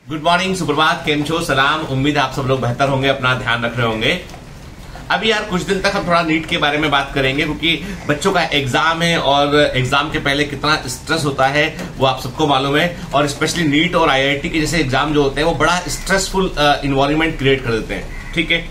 Good morning, सुप्रभात, केम छो, सलाम। उम्मीद है आप सब लोग बेहतर होंगे, अपना ध्यान रख रहे होंगे। अभी यार कुछ दिन तक हम थोड़ा नीट के बारे में बात करेंगे क्योंकि बच्चों का एग्जाम है और एग्जाम के पहले कितना स्ट्रेस होता है वो आप सबको मालूम है। और स्पेशली नीट और आईआईटी के जैसे एग्जाम जो होते हैं वो बड़ा स्ट्रेसफुल इन्वायरमेंट क्रिएट कर देते हैं। ठीक है,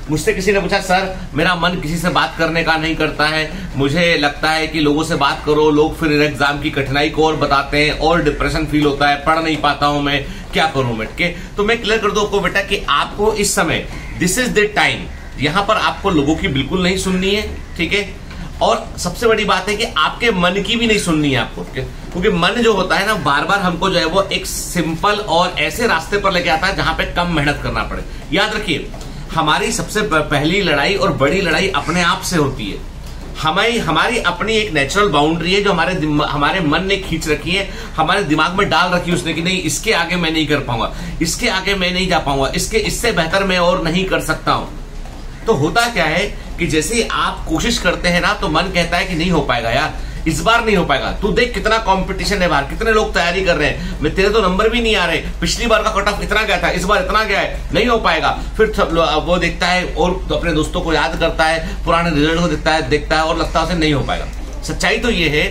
मुझसे किसी ने पूछा, सर मेरा मन किसी से बात करने का नहीं करता है, मुझे लगता है कि लोगों से बात करो, लोग फिर एग्जाम की कठिनाई को और बताते हैं और डिप्रेशन फील होता है, पढ़ नहीं पाता हूं मैं, क्या करूं मैं। के तो मैं क्लियर कर दूं आपको बेटा कि आपको इस समय दिस इज द टाइम, यहां पर आपको लोगों की बिल्कुल नहीं सुननी है। ठीक है, और सबसे बड़ी बात है कि आपके मन की भी नहीं सुननी है आपको, क्योंकि मन जो होता है ना बार बार हमको जो है वो एक सिंपल और ऐसे रास्ते पर लेके आता है जहां पे कम मेहनत करना पड़े। याद रखिए, हमारी सबसे पहली लड़ाई और बड़ी लड़ाई अपने आप से होती है। हमारी अपनी एक नेचुरल बाउंड्री है जो हमारे मन ने खींच रखी है, हमारे दिमाग में डाल रखी है उसने कि नहीं, इसके आगे मैं नहीं कर पाऊंगा, इसके आगे मैं नहीं जा पाऊंगा, इससे बेहतर मैं और नहीं कर सकता हूं। तो होता क्या है कि जैसे ही आप कोशिश करते हैं ना तो मन कहता है कि नहीं हो पाएगा यार, इस बार नहीं हो पाएगा, तू देख कितना कंपटीशन है बाहर, कितने लोग तैयारी कर रहे हैं, मैं तेरे तो नंबर भी नहीं आ रहे, पिछली बार का कट ऑफ इतना गया था, इस बार इतना गया है, नहीं हो पाएगा। फिर वो देखता है और तो अपने दोस्तों को याद करता है, पुराने रिजल्ट को देखता है और लगता है उसे नहीं हो पाएगा। सच्चाई तो ये है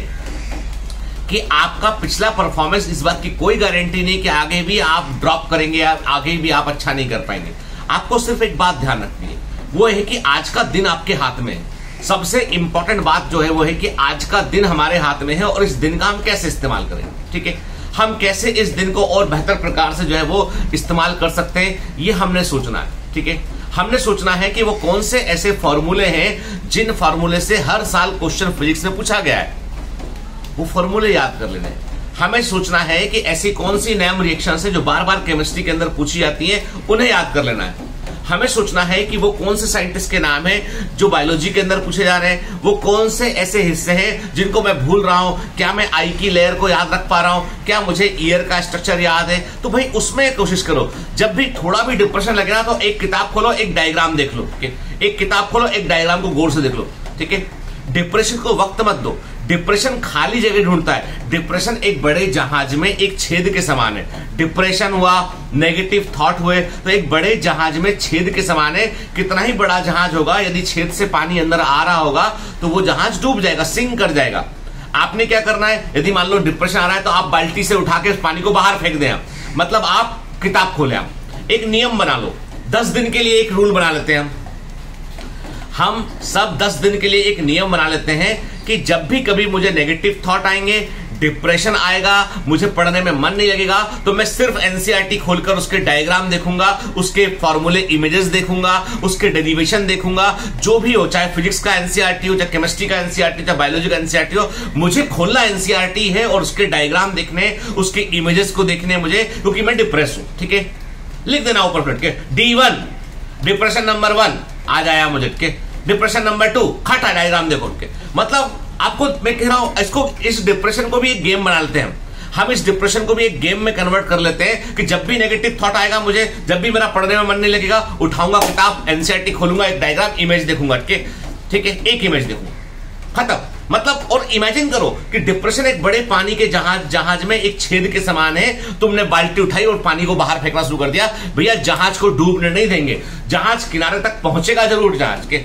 कि आपका पिछला परफॉर्मेंस इस बात की कोई गारंटी नहीं कि आगे भी आप ड्रॉप करेंगे या आगे भी आप अच्छा नहीं कर पाएंगे। आपको सिर्फ एक बात ध्यान रखनी है, वो है कि आज का दिन आपके हाथ में है। सबसे इंपॉर्टेंट बात जो है वो है कि आज का दिन हमारे हाथ में है और इस दिन का हम कैसे इस्तेमाल करें। ठीक है, हम कैसे इस दिन को और बेहतर प्रकार से जो है वो इस्तेमाल कर सकते हैं, ये हमने सोचना है। ठीक है, हमने सोचना है कि वो कौन से ऐसे फॉर्मूले हैं जिन फॉर्मूले से हर साल क्वेश्चन फिजिक्स में पूछा गया है, वो फॉर्मूले याद कर लेने हैं। हमें सोचना है कि ऐसी कौन सी नैम रिएक्शन है जो बार बार केमिस्ट्री के अंदर पूछी जाती है, उन्हें याद कर लेना है। हमें सोचना है कि वो कौन से साइंटिस्ट के नाम हैं जो बायोलॉजी के अंदर पूछे जा रहे हैं, वो कौन से ऐसे हिस्से हैं जिनको मैं भूल रहा हूं, क्या मैं आई की लेयर को याद रख पा रहा हूं, क्या मुझे ईयर का स्ट्रक्चर याद है। तो भाई उसमें कोशिश करो, जब भी थोड़ा भी डिप्रेशन लगे ना तो एक किताब खोलो, एक डायग्राम देख लो। एक किताब खोलो, एक डायग्राम को गौर से देख लो। ठीक है, डिप्रेशन को वक्त मत दो, डिप्रेशन खाली जगह ढूंढता है। डिप्रेशन एक बड़े जहाज में एक छेद के समान है। डिप्रेशन हुआ, नेगेटिव थॉट हुए तो एक बड़े जहाज में छेद के समान है। कितना ही बड़ा जहाज होगा, यदि छेद से पानी अंदर आ रहा होगा तो वो जहाज डूब जाएगा, सिंक कर जाएगा। आपने क्या करना है, यदि मान लो डिप्रेशन आ रहा है तो आप बाल्टी से उठा के उस पानी को बाहर फेंक दें। मतलब आप किताब खोले, आप एक नियम बना लो, 10 दिन के लिए एक रूल बना लेते हैं। हम सब 10 दिन के लिए एक नियम बना लेते हैं कि जब भी कभी मुझे नेगेटिव थॉट आएंगे, डिप्रेशन आएगा, मुझे पढ़ने में मन नहीं लगेगा, तो मैं सिर्फ एनसीईआरटी खोलकर उसके डायग्राम देखूंगा, उसके फॉर्मूले इमेजेस देखूंगा, उसके डेरिवेशन देखूंगा, जो भी हो, चाहे फिजिक्स का एनसीईआरटी हो, चाहे केमिस्ट्री का एनसीईआरटी, चाहे बायोलॉजी का एनसीईआरटी हो, मुझे खोलना एनसीईआरटी है और उसके डायग्राम देखने, उसके इमेजेस को देखने मुझे, क्योंकि मैं डिप्रेस हूं। ठीक है, लिख देना ऊपर फ्लट के D1 डिप्रेशन नंबर 1 आ जाया मुझे के, डिप्रेशन नंबर 2 खटा डायग्राम देखो के। मतलब आपको मैं कह रहा हूं, इसको इस डिप्रेशन को भी एक गेम बना लेते हैं हम इस डिप्रेशन को भी एक गेम में कन्वर्ट कर लेते हैं कि जब भी नेगेटिव थॉट आएगा, मुझे जब भी मेरा पढ़ने में मन नहीं लगेगा, उठाऊंगा किताब, एनसीईआरटी खोलूंगा, एक डायग्राम इमेज देखूंगा के। ठीक है, एक इमेज देखूंगा, खत्म। मतलब और इमेजिन करो कि डिप्रेशन एक बड़े पानी के जहाज में एक छेद के समान है। तुमने बाल्टी उठाई और पानी को बाहर फेंकना शुरू कर दिया। भैया जहाज को डूबने नहीं देंगे, जहाज किनारे तक पहुंचेगा जरूर। जहाज के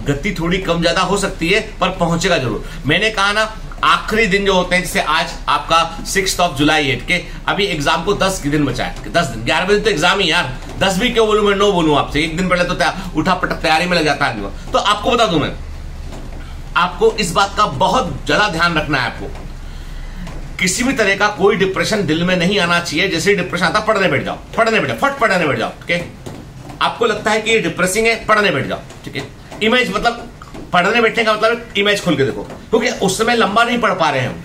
गति थोड़ी कम ज्यादा हो सकती है पर पहुंचेगा जरूर। मैंने कहा ना, आखिरी दिन जो होते हैं, जैसे आज आपका 6 जुलाई है के, अभी एग्जाम को 10 दिन बचा है, 10 दिन, 11 दिन तो एग्जाम ही यार, 10 भी क्यों बोलूं मैं, 9 बोलूं आपसे। एक दिन पहले तो उठा पटक तैयारी में लग जाता है। तो आपको बता दूं मैं, आपको इस बात का बहुत ज्यादा ध्यान रखना है। आपको किसी भी तरह का कोई डिप्रेशन दिल में नहीं आना चाहिए। जैसे डिप्रेशन आता, पढ़ने बैठ जाओ, फट पढ़ने बैठ जाओ। ठीक है, आपको लगता है कि ये डिप्रेसिंग है, पढ़ने बैठ जाओ। ठीक है, इमेज मतलब पढ़ने बैठने का मतलब इमेज खोल के देखो, क्योंकि उस समय लंबा नहीं पढ़ पा रहे हैं हम।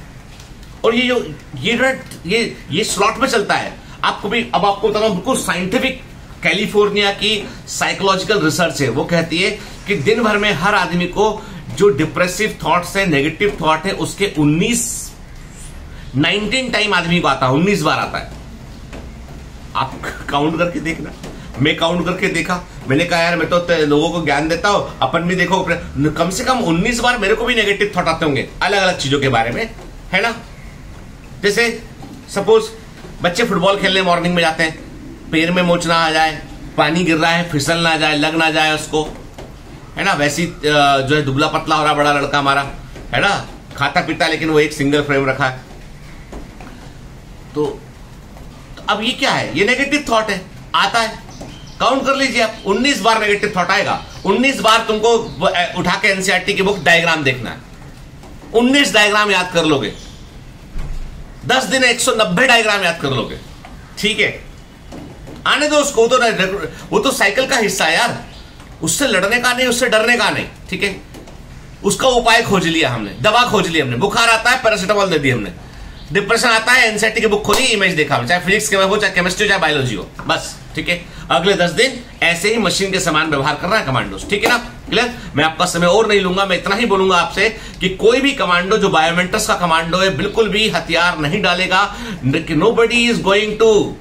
और ये स्लॉट में चलता है। आपको भी अब आपको बता रहा हूं, बिल्कुल साइंटिफिक कैलिफोर्निया की साइकोलॉजिकल रिसर्च है, वो कहती है कि दिन भर में हर आदमी को जो डिप्रेसिव थॉट्स है, नेगेटिव थॉट है, उसके 19 टाइम आदमी को आता है, 19 बार आता है। आप काउंट करके देखना, मैं काउंट करके देखा, मैंने कहा यार मैं तो लोगों को ज्ञान देता हूं, अपन भी देखो, कम से कम 19 बार मेरे को भी नेगेटिव थॉट आते होंगे अलग अलग चीजों के बारे में, है ना। जैसे सपोज बच्चे फुटबॉल खेलने मॉर्निंग में जाते हैं, पैर में मोच ना आ जाए, पानी गिर रहा है फिसल ना जाए, लग ना जाए उसको, है ना। वैसी जो है दुबला पतला हो रहा बड़ा लड़का हमारा, है ना, खाता पीता लेकिन वो एक सिंगल फ्रेम रखा है। तो अब ये क्या है, ये नेगेटिव थॉट है, आता है। काउंट कर लीजिए आप, 19 बार नेगेटिव थॉट आएगा। 19 बार तुमको उठा के एनसीईआरटी की बुक डायग्राम देखना है, 19 डायग्राम याद कर लोगे, 10 दिन 190 डायग्राम याद कर लोगे, ठीक है। आने दो उसको, वो तो साइकिल का हिस्सा है यार, उससे लड़ने का नहीं, उससे डरने का नहीं, ठीक है। उसका उपाय खोज लिया हमने, दवा खोज ली हमने, बुखार आता है पैरासिटामोल दे दी हमने, डिप्रेशन आता है एनसीईआरटी की बुक खोली, इमेज देखा, चाहे फिजिक्स के में हो, चाहे केमिस्ट्री, चाहे बायोलॉजी हो, बस, ठीक है। अगले 10 दिन ऐसे ही मशीन के समान व्यवहार कर रहा है कमांडोस, ठीक है ना, क्लियर। मैं आपका समय और नहीं लूंगा, मैं इतना ही बोलूंगा आपसे कि कोई भी कमांडो जो बायोमेंटर्स का कमांडो है बिल्कुल भी हथियार नहीं डालेगा। Nobody is going to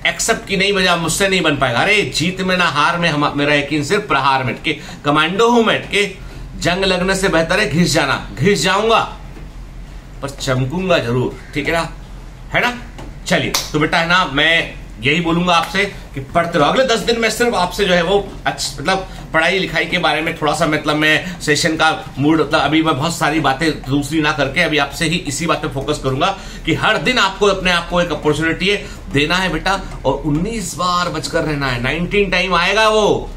accept की नहीं वजह मुझसे नहीं बन पाएगा। अरे जीत में ना हार में, हम मेरा यकीन सिर्फ प्रहार में, के कमांडो हूं मैं, के जंग लगने से बेहतर है घिस जाना, घिस जाऊंगा पर चमकूंगा जरूर, ठीक है ना, है ना। चलिए तो बेटा, है ना, मैं यही बोलूंगा आपसे कि पढ़ते रहो। अगले 10 दिन में सिर्फ आपसे जो है वो मतलब पढ़ाई लिखाई के बारे में थोड़ा सा, मतलब मैं सेशन का मूड, मतलब अभी मैं बहुत सारी बातें दूसरी ना करके अभी आपसे ही इसी बात पे फोकस करूंगा कि हर दिन आपको अपने आप को एक अपॉर्चुनिटी देना है बेटा, और 19 बार बचकर रहना है। 19 टाइम आएगा, वो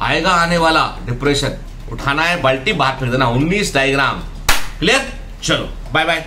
आएगा आने वाला डिप्रेशन, उठाना है बाल्टी बाहर फेंक देना। 19 डायग्राम, क्लियर। चलो बाय बाय।